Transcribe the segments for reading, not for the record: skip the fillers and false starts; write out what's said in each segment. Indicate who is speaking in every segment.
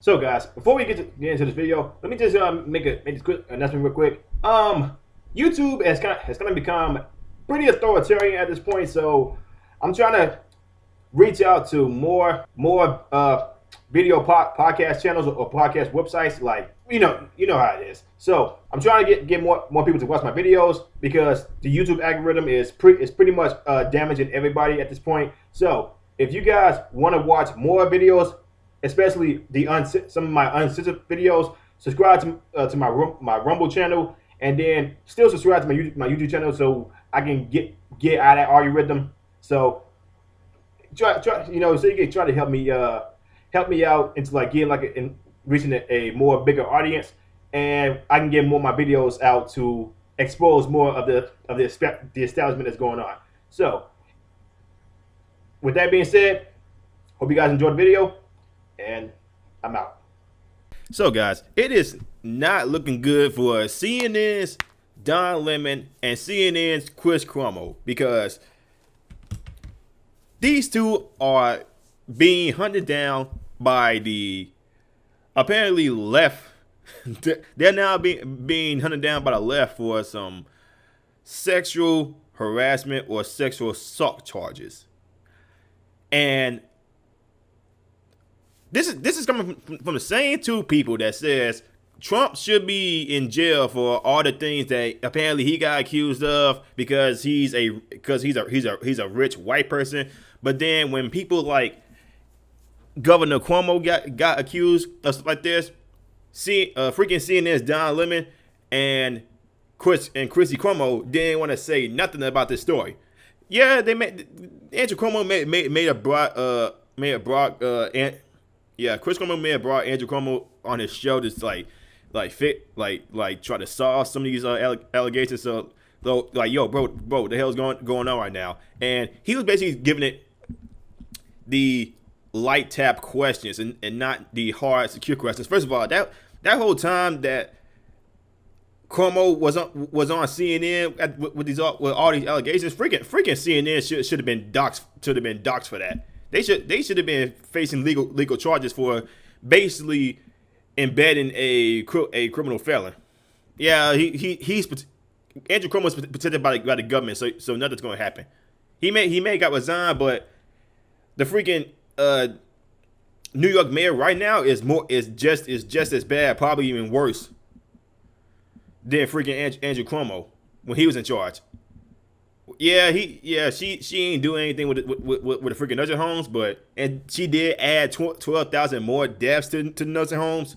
Speaker 1: So guys, before we get into this video, let me just make this quick announcement real quick. YouTube has kind of become pretty authoritarian at this point, so I'm trying to reach out to more video podcast channels or podcast websites. Like you know how it is. So I'm trying to get more people to watch my videos because the YouTube algorithm is pretty much damaging everybody at this point. So if you guys want to watch more videos, especially some of my uncensored videos, subscribe to my Rumble channel, and then still subscribe to my YouTube channel so I can get out of that algorithm. So so you can try to help me out into like getting reaching a more bigger audience, and I can get more of my videos out to expose more of the establishment that's going on. So with that being said, hope you guys enjoyed the video, and I'm out.
Speaker 2: So, guys, it is not looking good for CNN's Don Lemon and CNN's Chris Cuomo, because these two are being hunted down by the apparently left. They're now being hunted down by the left for some sexual harassment or sexual assault charges. And this is coming from the same two people that says Trump should be in jail for all the things that apparently he got accused of because he's a rich white person. But then when people like Governor Cuomo got accused of stuff like this, freaking CNN's Don Lemon and Chrissy Cuomo didn't want to say nothing about this story. Yeah, Andrew Cuomo Chris Cuomo may have brought Andrew Cuomo on his show to try to solve some of these allegations. So like, yo, bro, what the hell's going on right now? And he was basically giving it the light tap questions and not the hard secure questions. First of all, that whole time that Cuomo was on CNN with all these allegations, freaking CNN should have been doxxed for that. They should have been facing legal charges for basically embedding a criminal felon. Yeah, he's Andrew Cuomo is protected by the government, so nothing's going to happen. He may got resigned, but the freaking New York mayor right now is just as bad, probably even worse than freaking Andrew Cuomo when he was in charge. Yeah, she ain't doing anything with the freaking nursing homes, and she did add 12,000 more deaths to nursing homes,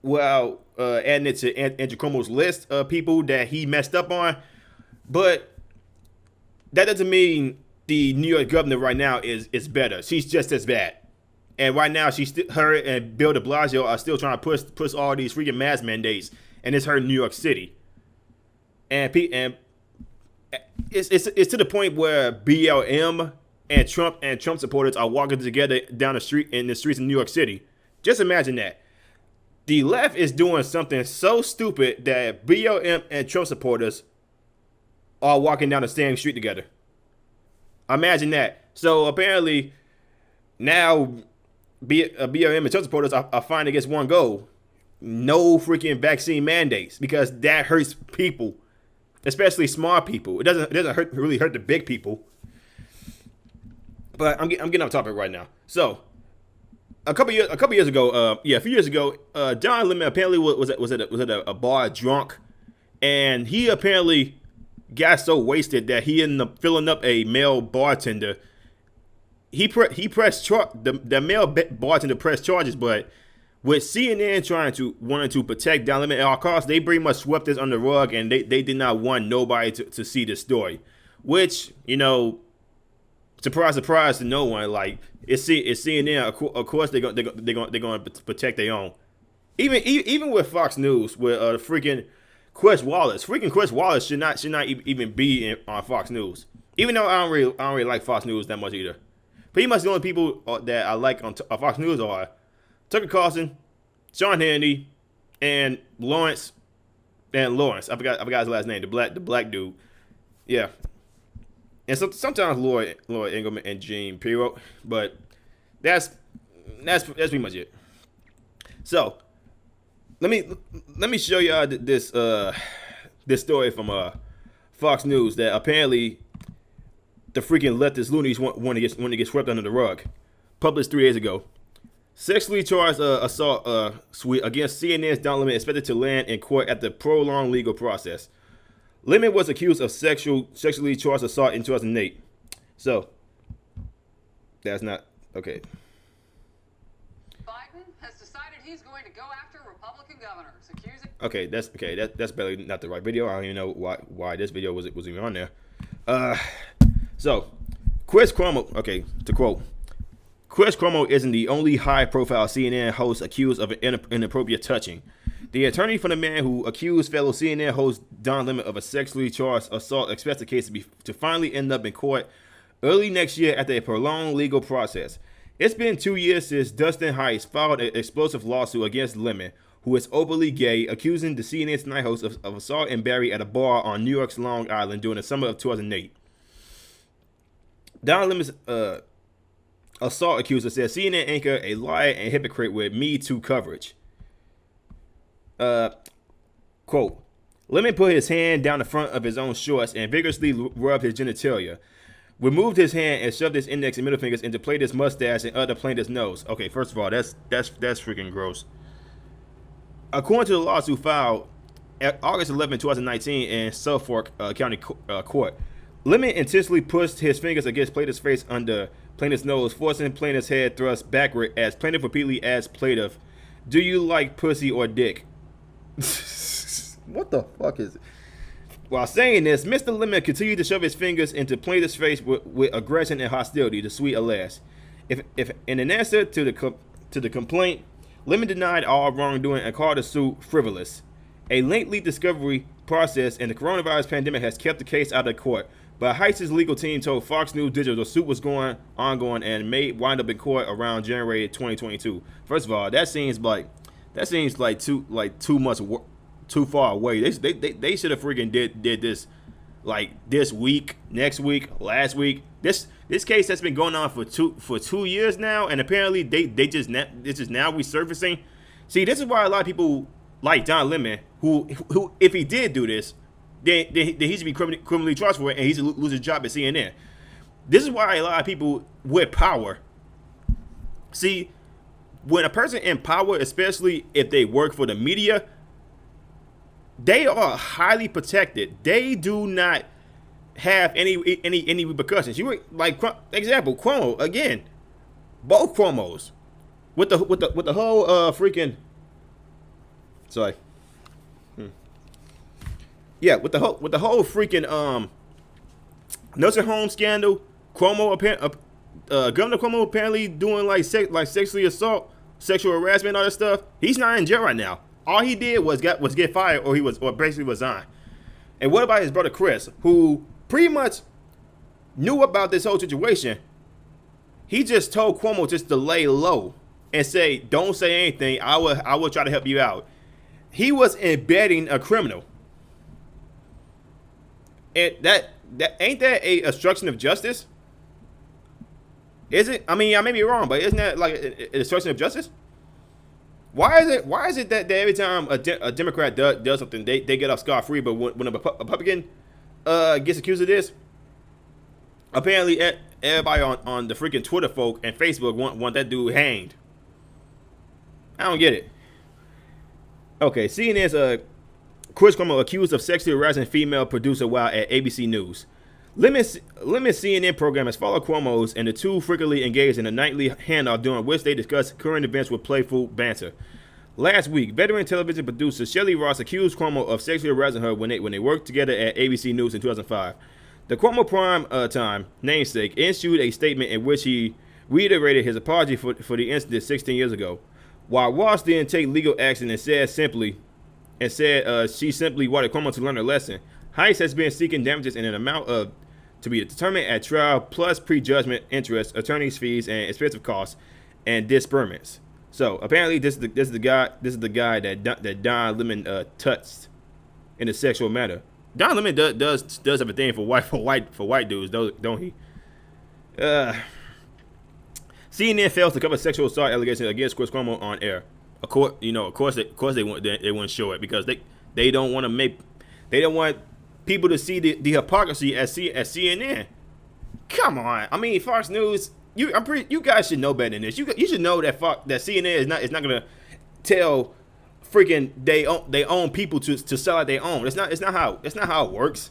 Speaker 2: while adding it to Andrew Cuomo's list of people that he messed up on. But that doesn't mean the New York governor right now is better. She's just as bad. And right now, her and Bill de Blasio are still trying to push all these freaking mask mandates, and it's her in New York City. And it's to the point where BLM and Trump supporters are walking together down the street in the streets of New York City. Just imagine that. The left is doing something so stupid that BLM and Trump supporters are walking down the same street together. Imagine that. So apparently now BLM and Trump supporters are fighting against one goal: no freaking vaccine mandates, because that hurts people, especially small people. It doesn't really hurt the big people. But I'm getting off topic right now. So a few years ago, Don Lemon apparently was at a bar drunk, and he apparently got so wasted that he ended up filling up a male bartender. He pressed the male bartender pressed charges, but with CNN wanting to protect Don Lemon at all costs, they pretty much swept this under the rug, and they did not want nobody to see this story. Which, surprise to no one. Like, it's CNN. Of course they're going to protect their own. Even with Fox News, with freaking Chris Wallace. Freaking Chris Wallace should not even be on Fox News. Even though I don't really like Fox News that much either. Pretty much the only people that I like on Fox News are Tucker Carlson, Sean Hannity, and Lawrence. I forgot his last name. The black dude. Yeah. And sometimes Laura Ingraham and Gene Pirro, but that's pretty much it. So let me show y'all this story from Fox News that apparently the freaking leftist loonies want to get swept under the rug. Published 3 days ago. Sexually charged assault suite against CNN's Don Lemon expected to land in court at the prolonged legal process. Lemon was accused of sexually charged assault in 2008. So that's not okay.
Speaker 3: Biden has decided he's going to go after Republican governors, accusing.
Speaker 2: Okay, that's barely not the right video. I don't even know why this video was even on there. So Chris Cuomo. Okay, to quote. Chris Cuomo isn't the only high-profile CNN host accused of inappropriate touching. The attorney for the man who accused fellow CNN host Don Lemon of a sexually charged assault expects the case to finally end up in court early next year after a prolonged legal process. It's been 2 years since Dustin Heiss filed an explosive lawsuit against Lemon, who is openly gay, accusing the CNN Tonight host of assault and battery at a bar on New York's Long Island during the summer of 2008. Don Lemon's assault accuser said CNN anchor a liar and hypocrite with Me Too coverage. Quote, Lemon put his hand down the front of his own shorts and vigorously rubbed his genitalia, removed his hand and shoved his index and middle fingers into plaintiff's mustache and other plaintiff's nose. Okay, first of all, that's freaking gross. According to the lawsuit filed at August 11, 2019 in Suffolk County Court, Lemon intentionally pushed his fingers against plaintiff's face under plaintiff's nose, forcing plaintiff's head thrust backward as plaintiff repeatedly asked plaintiff, "Do you like pussy or dick?" What the fuck is it? While saying this, Mr. Lemon continued to shove his fingers into plaintiff's face with aggression and hostility, the suite alleged. If in an answer to the complaint, Lemon denied all wrongdoing and called the suit frivolous. A lengthy discovery process and the coronavirus pandemic has kept the case out of court, but Heiss's legal team told Fox News Digital the suit was ongoing and may wind up in court around January 2022. First of all, that seems like too much work, too far away. They should have freaking did this like this week, next week, last week. This case has been going on for 2 years now, and apparently this is now resurfacing. See, this is why a lot of people like Don Lemon, who if he did do this, then he should be criminally charged for it, and he should lose his job at CNN. This is why a lot of people with power. See, when a person in power, especially if they work for the media, they are highly protected. They do not have any repercussions. You like example Cuomo again, both Cuomos with the whole freaking sorry. Yeah, with the whole freaking nursing home scandal, Governor Cuomo apparently doing like sexually assault, sexual harassment, all that stuff. He's not in jail right now. All he did was get fired, or basically resign. And what about his brother Chris, who pretty much knew about this whole situation? He just told Cuomo just to lay low and say, "Don't say anything. I will try to help you out." He was embedding a criminal. And that ain't that a obstruction of justice? Is it? I mean, I may be wrong, but isn't that like an obstruction of justice? Why is it that every time a Democrat does something, they get off scot-free, but when a Republican gets accused of this, apparently everybody on the freaking Twitter folk and Facebook want that dude hanged? I don't get it. Okay, CNN's Chris Cuomo accused of sexually harassing female producer while at ABC News. Lemon's CNN program has followed Cuomo's, and the two frequently engaged in a nightly handoff during which they discussed current events with playful banter. Last week, veteran television producer Shelley Ross accused Cuomo of sexually harassing her when they worked together at ABC News in 2005. The Cuomo prime time namesake issued a statement in which he reiterated his apology for the incident 16 years ago. While Ross didn't take legal action and said she simply wanted Cuomo to learn a lesson, Heiss has been seeking damages in an amount of to be determined at trial, plus prejudgment interest, attorney's fees, and expensive costs and disbursements. So apparently, this is the guy that Don Lemon touched in a sexual manner. Don Lemon does have a thing for white dudes, don't he? CNN fails to cover sexual assault allegations against Chris Cuomo on air. of course they wouldn't show it because they don't want to they don't want people to see the hypocrisy at CNN. Come on, I mean Fox News. You guys should know better than this. You should know that CNN is not gonna tell freaking they own people to sell out their own. It's not how it works.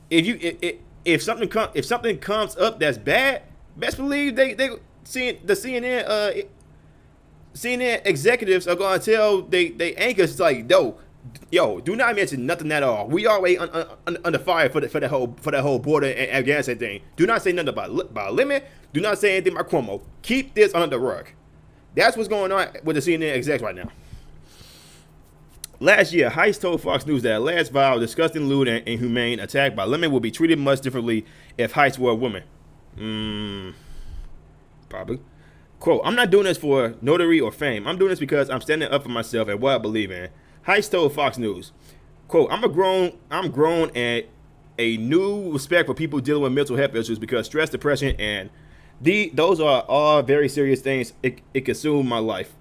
Speaker 2: If something comes up that's bad, best believe they see the CNN executives are gonna tell they anchors like, yo, do not mention nothing at all. We already under fire for that whole border and Afghanistan thing. Do not say nothing about limit. Do not say anything about Cuomo. Keep this under the rug. That's what's going on with the CNN execs right now. Last year, Heist told Fox News that a last vile, disgusting, lewd, and inhumane attack by Lemon would be treated much differently if Heist were a woman. Probably. Quote, I'm not doing this for notoriety or fame. I'm doing this because I'm standing up for myself and what I believe in. Heist told Fox News, quote, I'm grown and a new respect for people dealing with mental health issues because stress, depression, and those are all very serious things. It consumed my life.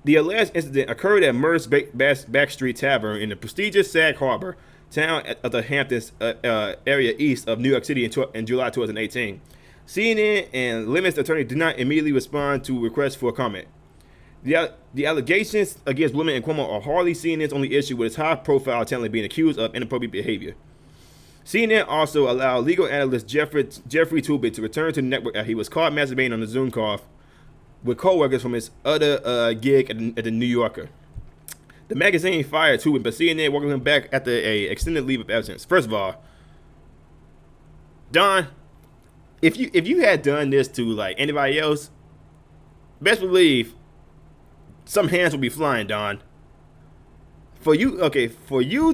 Speaker 2: The alleged incident occurred at Merce Backstreet Tavern in the prestigious Sag Harbor town of the Hamptons area east of New York City in July 2018. CNN and Lemon's attorney did not immediately respond to requests for comment. The allegations against Lemon and Cuomo are hardly CNN's only issue with its high-profile talent being accused of inappropriate behavior. CNN also allowed legal analyst Jeffrey Toobin to return to the network after he was caught masturbating on a Zoom call with co-workers from his other gig at the New Yorker. The magazine fired Toobin, but CNN welcomed him back after an extended leave of absence. First of all, Don, if you had done this to like anybody else, best believe some hands will be flying, Don. For you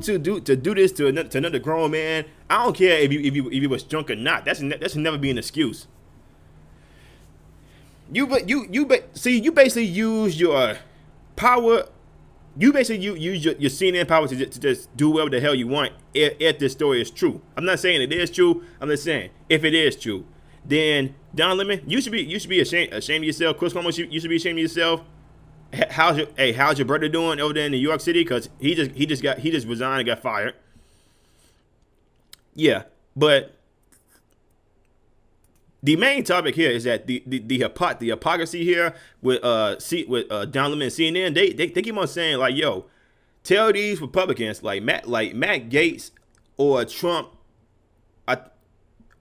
Speaker 2: to do this to another grown man, I don't care if you was drunk or not. That should never be an excuse. You basically use your power. You basically use your CNN power to just do whatever the hell you want if this story is true. I'm not saying it is true. I'm just saying if it is true, then Don Lemon, you should be ashamed of yourself. Chris Cuomo, you should be ashamed of yourself. How's your brother doing over there in New York City? Because he just resigned and got fired. Yeah, but the main topic here is that the hypocrisy here with Don Lemon and CNN. They keep on saying like, yo, tell these Republicans like Matt Gaetz or Trump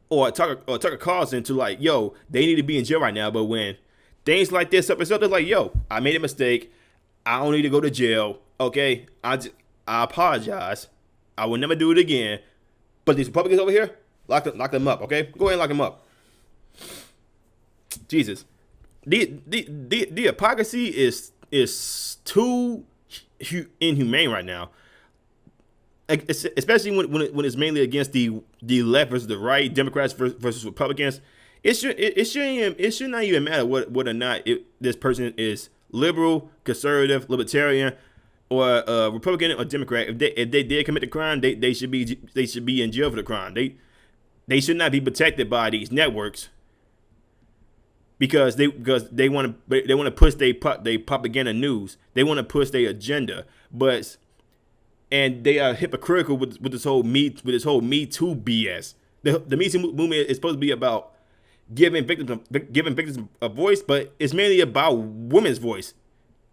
Speaker 2: or Tucker Carlson to like, yo, they need to be in jail right now. But when things like this up and stuff, they're like, yo, I made a mistake. I don't need to go to jail. Okay, I apologize. I will never do it again. But these Republicans over here, lock them up. Okay, go ahead and lock them up. Jesus, the hypocrisy is too inhumane right now. Especially when it's mainly against the left versus the right, Democrats versus Republicans. It should not even matter whether or not this person is liberal, conservative, libertarian, or Republican or Democrat. If they did commit the crime, they should be in jail for the crime. They should not be protected by these networks because they want to push their propaganda news. They want to push their agenda, and they are hypocritical with this whole Me Too BS. The Me Too movement is supposed to be about giving victims a voice, but it's mainly about women's voice.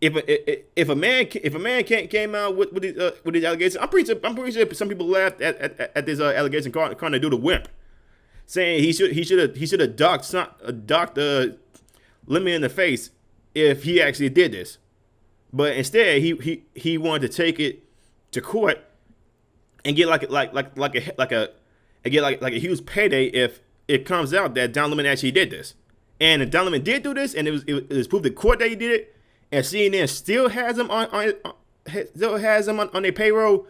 Speaker 2: If a man came out with these allegations, I'm pretty sure some people laughed at this allegation, calling to do the wimp, saying he should have docked Lemon in the face if he actually did this, but instead he wanted to take it to court and get like a huge payday if it comes out that Don Lemon actually did this. And if Don Lemon did do this, and it was proved in court that he did it, and CNN still has him on their payroll,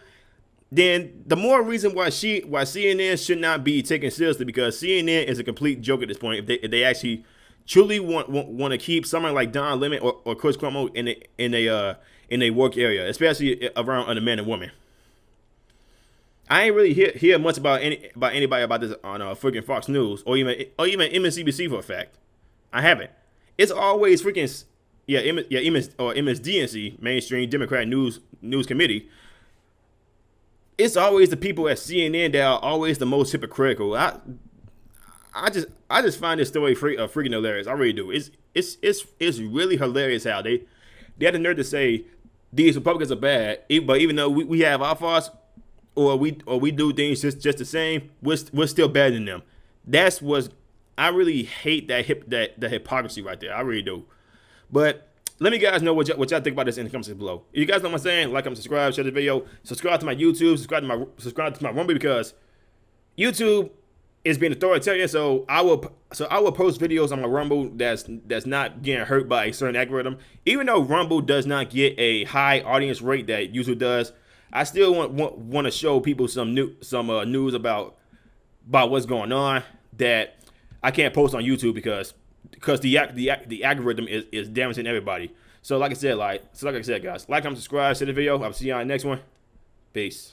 Speaker 2: then the more reason why CNN should not be taken seriously, because CNN is a complete joke at this point. If they actually truly want to keep someone like Don Lemon or Chris Cuomo in a work area, especially around other men and women. I ain't really hear much about anybody about this on freaking Fox News or even MSNBC for a fact. I haven't. It's always freaking MSDNC, Mainstream Democrat News Committee, it's always the people at CNN that are always the most hypocritical. I just find this story freaking hilarious. I really do. It's really hilarious how they had the nerve to say these Republicans are bad, but even though we have our faults or we do things just the same, we're still better than them. That's what I really hate, that hypocrisy right there. I really do. But let me guys know what y'all think about this in the comments below. If you guys know what I'm saying, like, comment, subscribe, share the video, subscribe to my YouTube, subscribe to my Rumble, because YouTube is being authoritarian. So I will post videos on my Rumble that's not getting hurt by a certain algorithm. Even though Rumble does not get a high audience rate that YouTube does, I still want to show people some news about what's going on that I can't post on YouTube because the algorithm is damaging everybody. So like I said, guys, like, comment, subscribe, share the video. I'll see you on the next one. Peace.